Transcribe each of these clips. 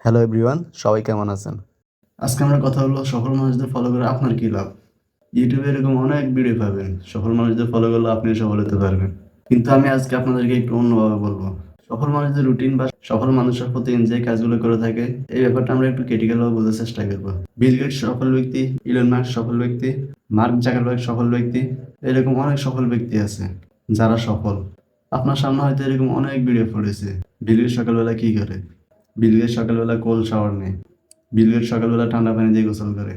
Hello everyone, সবাই কেমন আছেন? আজকে আমরা কথা বলবো সফল মানুষদের ফলো করে আপনার কি লাভ। ইউটিউবে এরকম অনেক ভিডিও পাবেন, সফল মানুষদের ফলো করলে আপনি সফল হতে পারবেন। কিন্তু আমি আজকে আপনাদেরকে একটু অন্যভাবে বলবো। সফল মানুষদের রুটিন বা সফল মানুষের প্রতিদিন যে কাজগুলো করে থাকে এই ব্যাপারটা আমরা একটু ক্রিটিক্যাল ভাবে বোঝার চেষ্টা করবো। বিল গেটস সফল ব্যক্তি, ইলন মাস্ক সফল ব্যক্তি, মার্ক জাকারবার্গ সফল ব্যক্তি, এরকম অনেক সফল ব্যক্তি আছে যারা সফল। আপনার সামনে হয়তো এরকম অনেক ভিডিও পড়েছে। বিল গেটস সকালবেলা কি করে? বিল গেটস সকালবেলা কোল্ড শাওয়ার নেয়। বিল গেটস সকালবেলা ঠান্ডা পানি দিয়ে গোসল করে।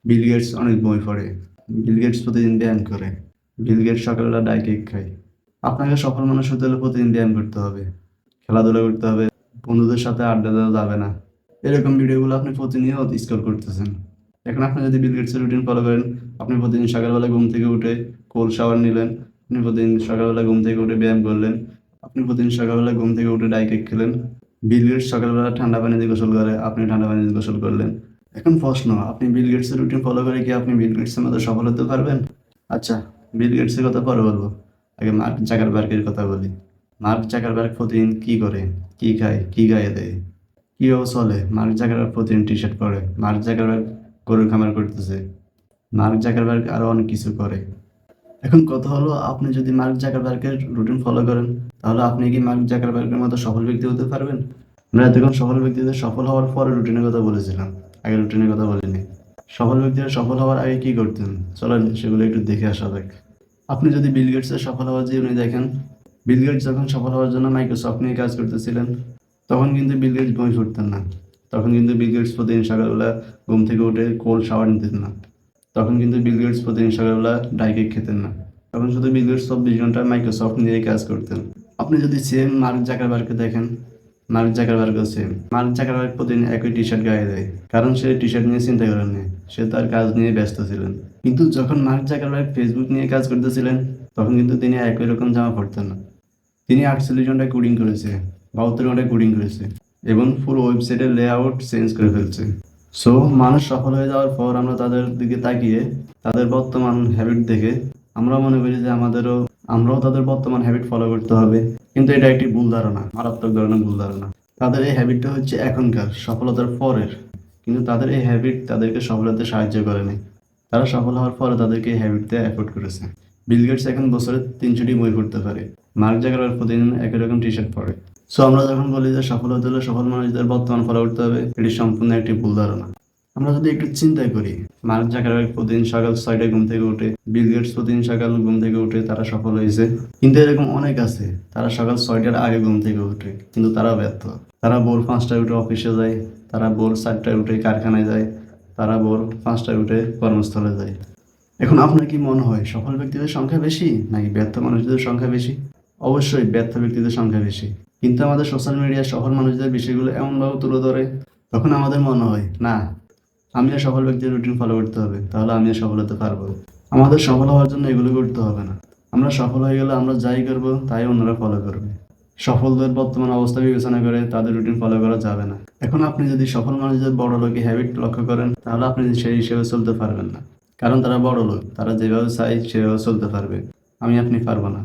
বিল গেটস অনেক বই পড়ে। বিল গেটস প্রতিদিন ব্যায়াম করে। বিল গেটস সকালবেলা ডায়েট খায়। আপনাকে সফল মানুষ হতে হলে প্রতিদিন ব্যায়াম করতে হবে, খেলাধুলা করতে হবে, বন্ধুদের সাথে আড্ডা দেওয়া যাবে না। এরকম ভিডিওগুলো আপনি প্রতিনিয়ত স্ক্রল করতেছেন। এখন আপনি যদি বিল গেটসের রুটিন ফলো করেন, আপনি প্রতিদিন সকালবেলা ঘুম থেকে উঠে কোল্ড শাওয়ার নিলেন, আপনি প্রতিদিন সকালবেলা ঘুম থেকে উঠে ব্যায়াম করলেন, আপনি প্রতিদিন সকালবেলা ঘুম থেকে উঠে ডায়েট খেলেন। বিল গেটস সকালবেলা ঠান্ডা পানি দিয়ে গোসল করে, আপনি ঠান্ডা পানি দিয়ে গোসল করলেন। এখন প্রশ্ন, আপনি বিল গেটসের রুটিন ফলো করে কি আপনি বিল গেটসের মতো সফল হতে পারবেন? আচ্ছা, বিল গেটসের কথা পরে বলবো, আগে মার্ক জাকারবার্গের কথা বলি। মার্ক জাকারবার্গ প্রতিদিন কি করে, কি খায়, কি গায়ে দেয়, কিভাবে চলে? মার্ক জাকারবার্গ প্রতিদিন টি শার্ট পরে। মার্ক জাকারবার্গ গরুর খামার করতেছে। মার্ক জাকারবার্গ আরো অনেক কিছু করে। এখন কথা হলো, আপনি যদি মার্ক জাকারবার্গের রুটিন ফলো করেন, তাহলে আপনি কি মার্ক জাকারবার্গের মতো সফল ব্যক্তি হতে পারবেন? আমরা এতক্ষণ সফল ব্যক্তিদের সফল হওয়ার পরে রুটিনের কথা বলেছিলাম, আগে রুটিনের কথা বলিনি। সফল ব্যক্তিরা সফল হওয়ার আগে কি করতেন, চলেন সেগুলো একটু দেখে আসা যাক। আপনি যদি বিল গেটসের সফল হওয়ার জীবনী দেখেন, বিল গেটস যখন সফল হওয়ার জন্য মাইক্রোসফট নিয়ে কাজ করতেছিলেন, তখন কিন্তু বিল গেটস বই পড়তেন না। তখন কিন্তু বিল গেটস প্রতিদিন সকালবেলা ঘুম থেকে উঠে কোল্ড শাওয়ার নিতেন না। তখন কিন্তু বিল গেটস প্রতিদিন সকালবেলা ডাইকেক খেতেন না। তখন শুধু বিল গেটস 24 ঘন্টা মাইক্রোসফট নিয়ে কাজ করতেন। আপনি যদি সেম মার্ক জাকারবার্গকে দেখেন, মার্ক জাকারবার্গও সেম। মার্ক জাকারবার্গ প্রতিদিন একই টি শার্ট গায়ে দেয়, কারণ সে টি শার্ট নিয়ে চিন্তা করেন না, সে তার কাজ নিয়ে ব্যস্ত ছিলেন। কিন্তু যখন মার্ক জাকারবার্গ ফেসবুক নিয়ে কাজ করতেছিলেন, তখন কিন্তু তিনি একই রকম জামা পরতেন না। তিনি 48 ঘন্টায় কোডিং করেছে, 72 ঘন্টায় কোডিং করেছে, এবং পুরো ওয়েবসাইটের লেআউট চেঞ্জ করে ফেলছে। সো মানুষ সফল হয়ে যাওয়ার পর আমরা তাদের দিকে তাকিয়ে তাদের বর্তমান হ্যাবিট দেখে আমরা মনে করি যে আমরাও তাদের বর্তমান হ্যাবিট ফলো করতে হবে। কিন্তু এটা একটি ভুল ধারণা, মারাত্মক ধরনের ভুল ধারণা। তাদের এই হ্যাবিটটা হচ্ছে এখনকার সফলতার পরের, কিন্তু তাদের এই হ্যাবিট তাদেরকে সফল হতে সাহায্য করেনি। তারা সফল হওয়ার পরে তাদেরকে এই হ্যাবিটটা এফোর্ড করেছে। বিল গেটস এখন বছরে 300টি বই পড়তে পারে। মার্ক জাকারবার্গ প্রতিদিন একই রকম টি শার্ট পরে। সো আমরা যখন বলি যে সফল হতে হলে সফল মানুষদের বর্তমান ফলো করতে হবে, এটি সম্পূর্ণ একটি ভুল ধারণা। আমরা যদি একটু চিন্তা করি, মার্ক জাকারবার্গ প্রতিদিন সকাল 6টায় ঘুম থেকে উঠে, বিল গেটস প্রতিদিন সকাল ঘুম থেকে উঠে তারা সফল হয়েছে। কিন্তু এরকম অনেক আছে, তারা সকাল 6টার আগে ঘুম থেকে উঠে কিন্তু তারা ব্যর্থ। তারা ভোর 5টায় উঠে অফিসে যায়, তারা ভোর 4টায় উঠে কারখানায় যায়, তারা ভোর 5টায় উঠে কর্মস্থলে যায়। এখন আপনার কি মনে হয় সফল ব্যক্তিদের সংখ্যা বেশি নাকি ব্যর্থ মানুষদের সংখ্যা বেশি? অবশ্যই ব্যর্থ ব্যক্তিদের সংখ্যা বেশি। কিন্তু আমাদের সোশ্যাল মিডিয়ায় সফল মানুষদের বিষয়গুলো এমনভাবে তুলে ধরে, তখন আমাদের মনে হয় না, আমিও সফল ব্যক্তির রুটিন ফলো করতে হবে, তাহলে আমিও সফল হতে পারবো। আমাদের সফল হওয়ার জন্য এগুলো করতে হবে না। আমরা সফল হয়ে গেলে আমরা যাই করবো তাই অন্যরা ফলো করবে। সফলদের বর্তমান অবস্থা বিবেচনা করে তাদের রুটিন ফলো করা যাবে না। এখন আপনি যদি সফল মানুষদের বড় লোকের হ্যাবিট লক্ষ্য করেন, তাহলে আপনি সেই হিসেবে চলতে পারবেন না। কারণ তারা বড় লোক, তারা যেভাবে চায় সেভাবে চলতে পারবে, আপনি পারবো না।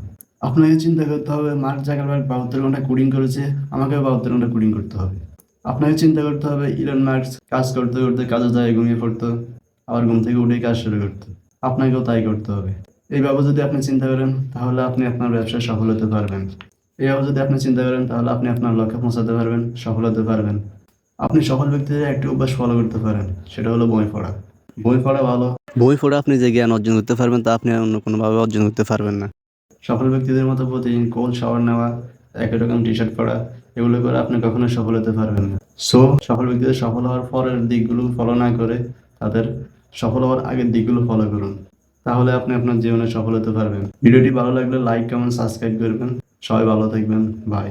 আপনাকে চিন্তা করতে হবে, মার্ক জাকারবার্গ 72 ঘন্টা কোডিং করেছে, আমাকেও 72 ঘন্টা কোডিং করতে হবে। আপনাকে চিন্তা করতে হবে, ইলন মাস্ক কাজ করতে করতে কাজে যায় ঘুমিয়ে পড়তো, আবার ঘুম থেকে উঠেই কাজ শুরু করতো। আপনাকেও তাই করতে হবে। এইভাবে যদি আপনি চিন্তা করেন, তাহলে আপনি আপনার ব্যবসায় সফল হতে পারবেন। এইভাবে যদি আপনি চিন্তা করেন, তাহলে আপনি আপনার লক্ষ্যে পৌঁছাতে পারবেন, সফল হতে পারবেন। আপনি সফল ব্যক্তিদের একটি অভ্যাস ফলো করতে পারেন, সেটা হলো বই পড়া। বই পড়া ভালো। বই পড়ে আপনি যে জ্ঞান অর্জন করতে পারবেন তা আপনি অন্য কোনোভাবে অর্জন করতে পারবেন না। সফল ব্যক্তিদের মতো প্রতিদিন কোল্ড শাওয়ার নেওয়া, একই রকম টি শার্ট পরা, এগুলো করে আপনি কখনোই সফল হতে পারবেন না। সো সফল ব্যক্তিদের সফল হওয়ার পরের দিকগুলো ফলো না করে তাদের সফল হওয়ার আগের দিকগুলো ফলো করুন, তাহলে আপনি আপনার জীবনে সফল হতে পারবেন। ভিডিওটি ভালো লাগলে লাইক, কমেন্ট, সাবস্ক্রাইব করবেন। সবাই ভালো থাকবেন। বাই।